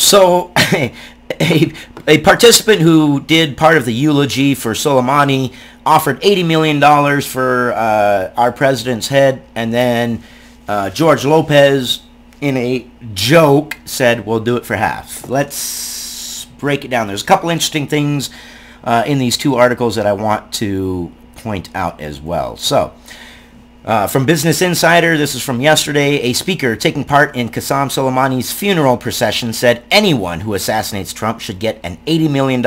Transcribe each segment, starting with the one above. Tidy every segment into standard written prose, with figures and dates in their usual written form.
So, a participant who did part of the eulogy for Soleimani offered $80 million for our president's head, and then George Lopez, in a joke, said, we'll do it for half. Let's break it down. There's a couple interesting things in these two articles that I want to point out as well. So, from Business Insider, this is from yesterday, a speaker taking part in Qasem Soleimani's funeral procession said anyone who assassinates Trump should get an $80 million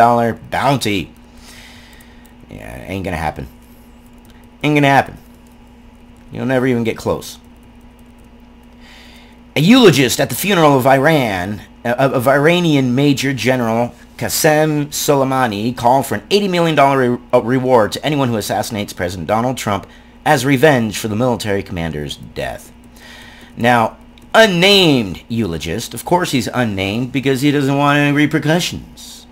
bounty. Yeah, ain't gonna happen. Ain't gonna happen. You'll never even get close. A eulogist at the funeral of Iranian Major General Qasem Soleimani called for an $80 million reward to anyone who assassinates President Donald Trump as revenge for the military commander's death. Now, unnamed eulogist, of course he's unnamed because he doesn't want any repercussions.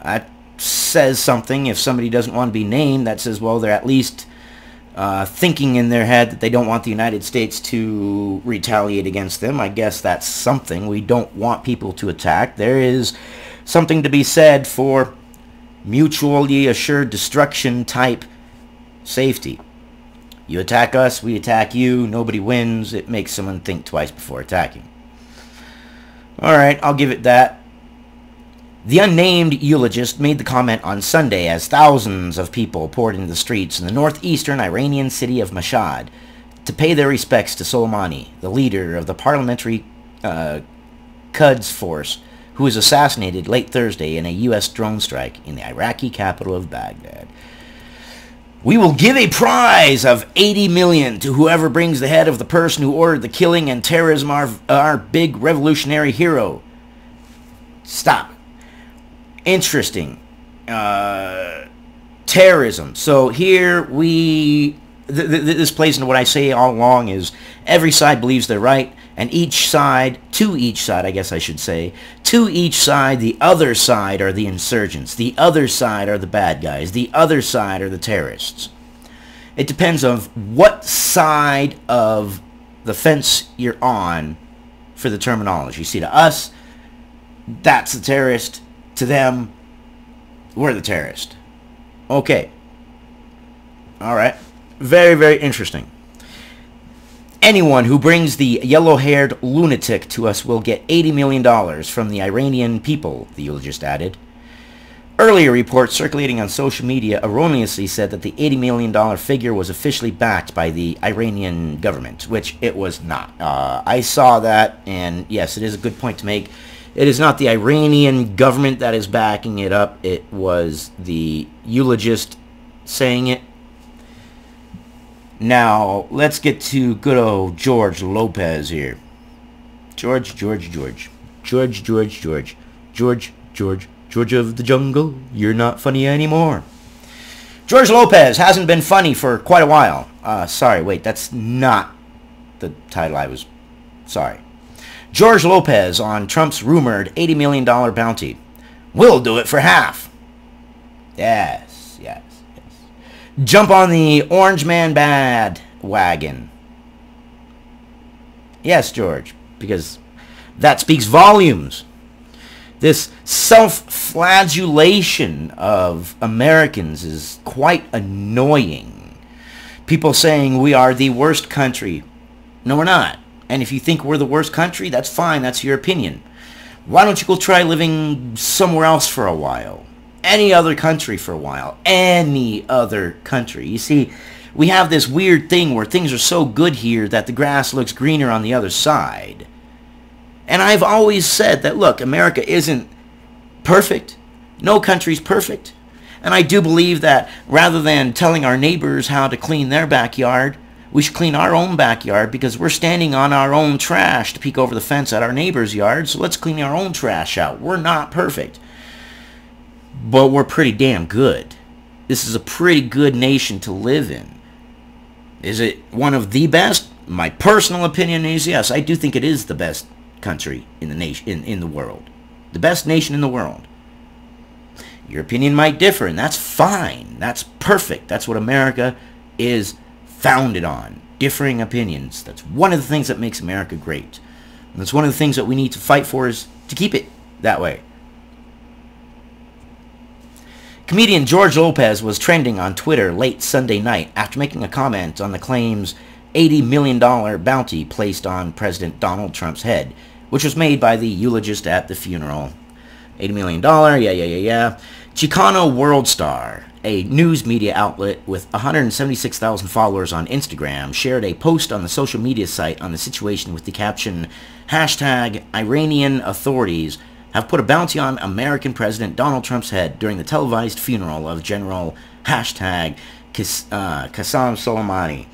That says something. If somebody doesn't want to be named, that says, well, they're at least thinking in their head that they don't want the United States to retaliate against them. I guess that's something. We don't want people to attack. There is something to be said for mutually assured destruction type safety. You attack us, we attack you, nobody wins. It makes someone think twice before attacking. Alright, I'll give it that. The unnamed eulogist made the comment on Sunday as thousands of people poured into the streets in the northeastern Iranian city of Mashhad to pay their respects to Soleimani, the leader of the parliamentary Quds force, who was assassinated late Thursday in a U.S. drone strike in the Iraqi capital of Baghdad. We will give a prize of $80 million to whoever brings the head of the person who ordered the killing and terrorism of our big revolutionary hero. Stop. Interesting. Terrorism. So here this plays into what I say all along is every side believes they're right, and to each side, I guess I should say, to each side, the other side are the insurgents, the other side are the bad guys, the other side are the terrorists. It depends on what side of the fence you're on for the terminology. See, to us, that's the terrorist. To them, we're the terrorist. Okay. All right. Very, very interesting. Anyone who brings the yellow-haired lunatic to us will get $80 million from the Iranian people, the eulogist added. Earlier reports circulating on social media erroneously said that the $80 million figure was officially backed by the Iranian government, which it was not. I saw that, and yes, it is a good point to make. It is not the Iranian government that is backing it up. It was the eulogist saying it. Now, let's get to good old George Lopez here. George of the jungle, you're not funny anymore. George Lopez hasn't been funny for quite a while. Sorry, wait, that's not the title I was... Sorry. George Lopez on Trump's rumored $80 million bounty. We'll do it for half. Yes. Jump on the orange man bad wagon. Yes, George, because that speaks volumes. This self-flagellation of Americans is quite annoying. People saying we are the worst country. No, we're not. And if you think we're the worst country, that's fine. That's your opinion. Why don't you go try living somewhere else for a while? Any other country for a while. Any other country. You see, we have this weird thing where things are so good here that the grass looks greener on the other side. And I've always said that, look, America isn't perfect. No country's perfect. And I do believe that rather than telling our neighbors how to clean their backyard, we should clean our own backyard because we're standing on our own trash to peek over the fence at our neighbor's yard. So let's clean our own trash out. We're not perfect. But we're pretty damn good. This is a pretty good nation to live in. Is it one of the best? My personal opinion is yes. I do think it is the best country in the nation, in the world. The best nation in the world. Your opinion might differ, and that's fine. That's perfect. That's what America is founded on. Differing opinions. That's one of the things that makes America great. And it's one of the things that we need to fight for, is to keep it that way. Comedian George Lopez was trending on Twitter late Sunday night after making a comment on the claims $80 million bounty placed on President Donald Trump's head, which was made by the eulogist at the funeral. $80 million, yeah. Chicano World Star, a news media outlet with 176,000 followers on Instagram, shared a post on the social media site on the situation with the caption, #Iranian authorities have put a bounty on American President Donald Trump's head during the televised funeral of General Qasem Soleimani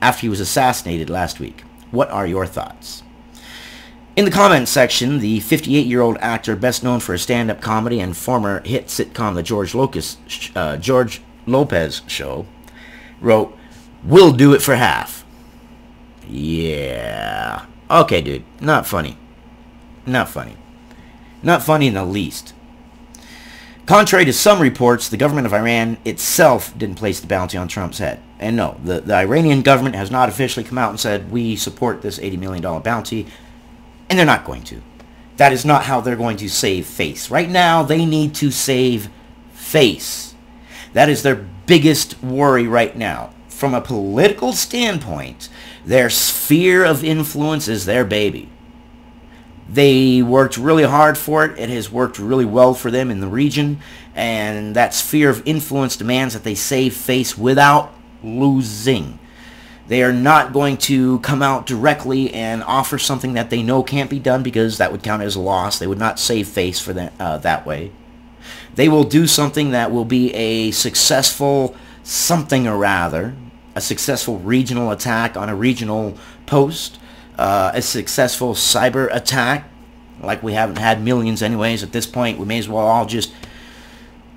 after he was assassinated last week. What are your thoughts? In the comments section, the 58-year-old actor, best known for his stand-up comedy and former hit sitcom The George Lopez Show, wrote, "We'll do it for half." Yeah. Okay, dude. Not funny. Not funny. Not funny in the least. Contrary to some reports, the government of Iran itself didn't place the bounty on Trump's head. And no, the Iranian government has not officially come out and said, we support this $80 million bounty. And they're not going to. That is not how they're going to save face. Right now, they need to save face. That is their biggest worry right now. From a political standpoint, their sphere of influence is their baby. They worked really hard for it. It has worked really well for them in the region. And that sphere of influence demands that they save face without losing. They are not going to come out directly and offer something that they know can't be done, because that would count as a loss. They would not save face for that way. They will do something that will be a successful something or rather, a successful regional attack on a regional post, a successful cyber attack, like we haven't had millions anyways at this point. We may as well all just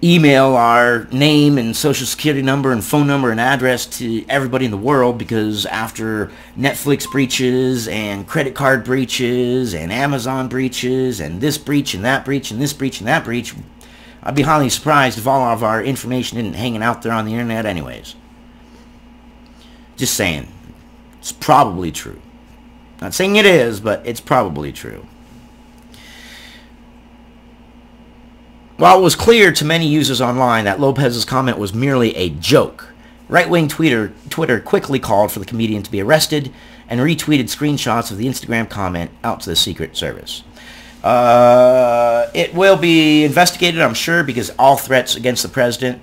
email our name and social security number and phone number and address to everybody in the world, because after Netflix breaches and credit card breaches and Amazon breaches and this breach and that breach and this breach and that breach, I'd be highly surprised if all of our information isn't hanging out there on the internet anyways. Just saying. It's probably true. Not saying it is, but it's probably true. While it was clear to many users online that Lopez's comment was merely a joke, right-wing Twitter quickly called for the comedian to be arrested and retweeted screenshots of the Instagram comment out to the Secret Service. It will be investigated, I'm sure, because all threats against the president,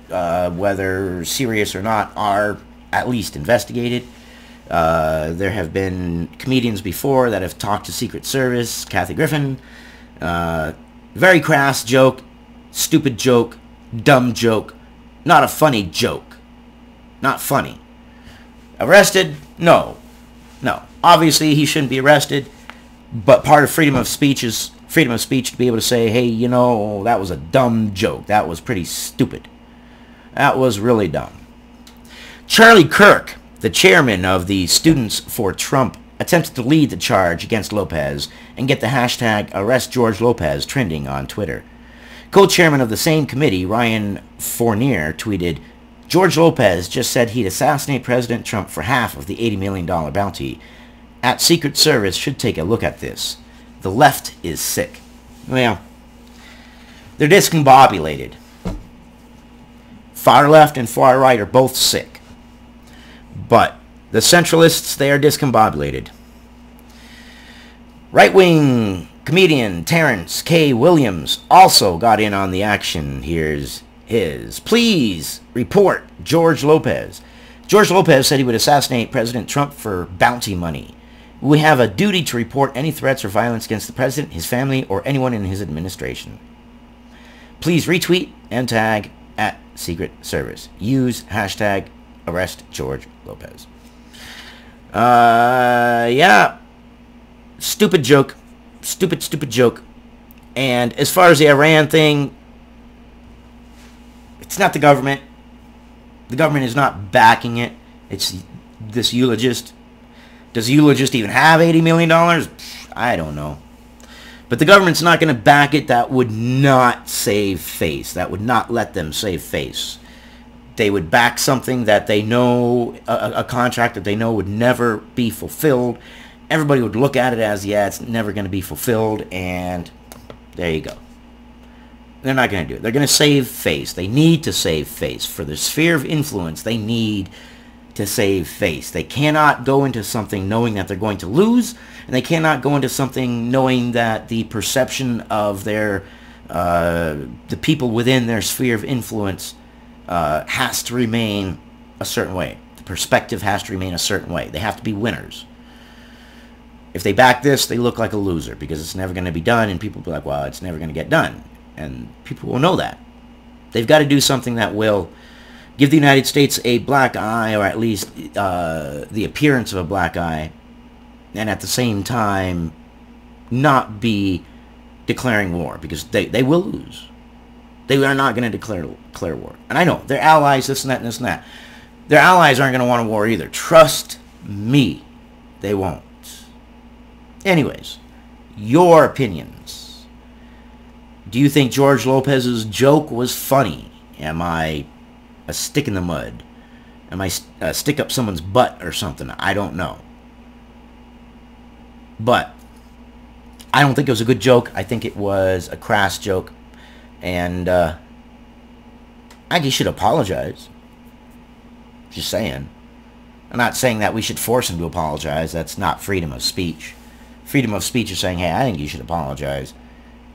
whether serious or not, are at least investigated. There have been comedians before that have talked to Secret Service. Kathy Griffin. Very crass joke. Stupid joke, dumb joke, not a funny joke. Not funny. Arrested? No. No. Obviously, he shouldn't be arrested, but part of freedom of speech is freedom of speech to be able to say, hey, you know, that was a dumb joke. That was pretty stupid. That was really dumb. Charlie Kirk, the chairman of the Students for Trump, attempted to lead the charge against Lopez and get the hashtag #ArrestGeorgeLopez trending on Twitter. Co-chairman of the same committee, Ryan Fournier, tweeted, "George Lopez just said he'd assassinate President Trump for half of the $80 million bounty. At Secret Service should take a look at this. The left is sick." Well, they're discombobulated. Far left and far right are both sick. But the centralists, they are discombobulated. Right-wing comedian Terrence K. Williams also got in on the action. Here's his. "Please report George Lopez. George Lopez said he would assassinate President Trump for bounty money. We have a duty to report any threats or violence against the president, his family, or anyone in his administration. Please retweet and tag at Secret Service. Use hashtag #ArrestGeorgeLopez." Yeah. Stupid joke. Stupid joke. And as far as the Iran thing, it's not the government. The government is not backing it. It's this eulogist. Does the eulogist even have $80 million? I don't know. But the government's not going to back it. That would not save face. That would not let them save face. They would back something that they know, a contract that they know would never be fulfilled. everybody would look at it as, yeah, it's never going to be fulfilled, and there you go. They're not going to do it. They're going to save face. They need to save face. For the sphere of influence, they need to save face. They cannot go into something knowing that they're going to lose, and they cannot go into something knowing that the perception of their the people within their sphere of influence has to remain a certain way. The perspective has to remain a certain way. They have to be winners. If they back this, they look like a loser because it's never going to be done, and people will be like, well, it's never going to get done. And people will know that. They've got to do something that will give the United States a black eye, or at least the appearance of a black eye, and at the same time not be declaring war, because they will lose. They are not going to declare war. And I know, they're allies, this and that and this and that. Their allies aren't going to want a war either. Trust me, they won't. Anyways, your opinions. Do you think George Lopez's joke was funny? Am I a stick in the mud? Am I a stick up someone's butt or something? I don't know. But I don't think it was a good joke. I think it was a crass joke. And I think he should apologize. Just saying. I'm not saying that we should force him to apologize. That's not freedom of speech. Freedom of speech is saying, hey, I think you should apologize.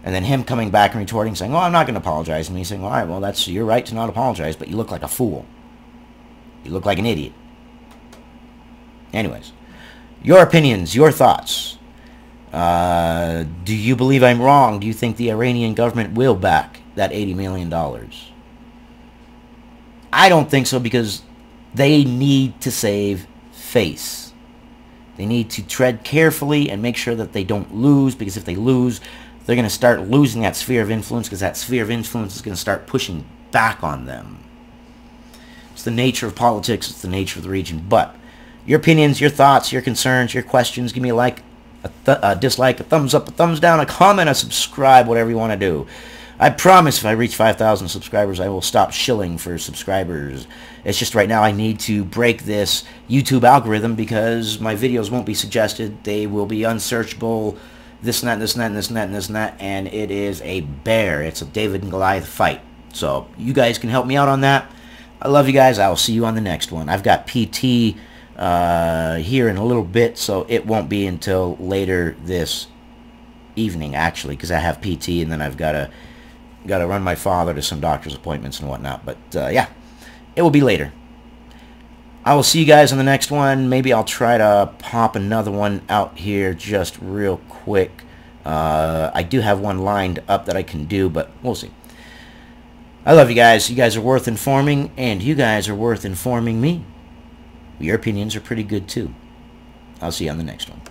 And then him coming back and retorting, saying, oh, I'm not going to apologize. And me saying, all right, well, that's your right to not apologize, but you look like a fool. You look like an idiot. Anyways, your opinions, your thoughts. Do you believe I'm wrong? Do you think the Iranian government will back that $80 million? I don't think so, because they need to save face. They need to tread carefully and make sure that they don't lose, because if they lose, they're going to start losing that sphere of influence, because that sphere of influence is going to start pushing back on them. It's the nature of politics. It's the nature of the region. But your opinions, your thoughts, your concerns, your questions, give me a like, a dislike, a thumbs up, a thumbs down, a comment, a subscribe, whatever you want to do. I promise if I reach 5,000 subscribers, I will stop shilling for subscribers. It's just right now I need to break this YouTube algorithm, because my videos won't be suggested. They will be unsearchable. This and that, and this and that, and this and that, and this and that, and it is a bear. It's a David and Goliath fight. So you guys can help me out on that. I love you guys. I will see you on the next one. I've got PT here in a little bit, so it won't be until later this evening, actually, because I have PT, and then I've got to run my father to some doctor's appointments and whatnot. But yeah, it will be later. I will see you guys on the next one. Maybe I'll try to pop another one out here just real quick. I do have one lined up that I can do, but we'll see. I love you guys. You guys are worth informing, and you guys are worth informing me. Your opinions are pretty good, too. I'll see you on the next one.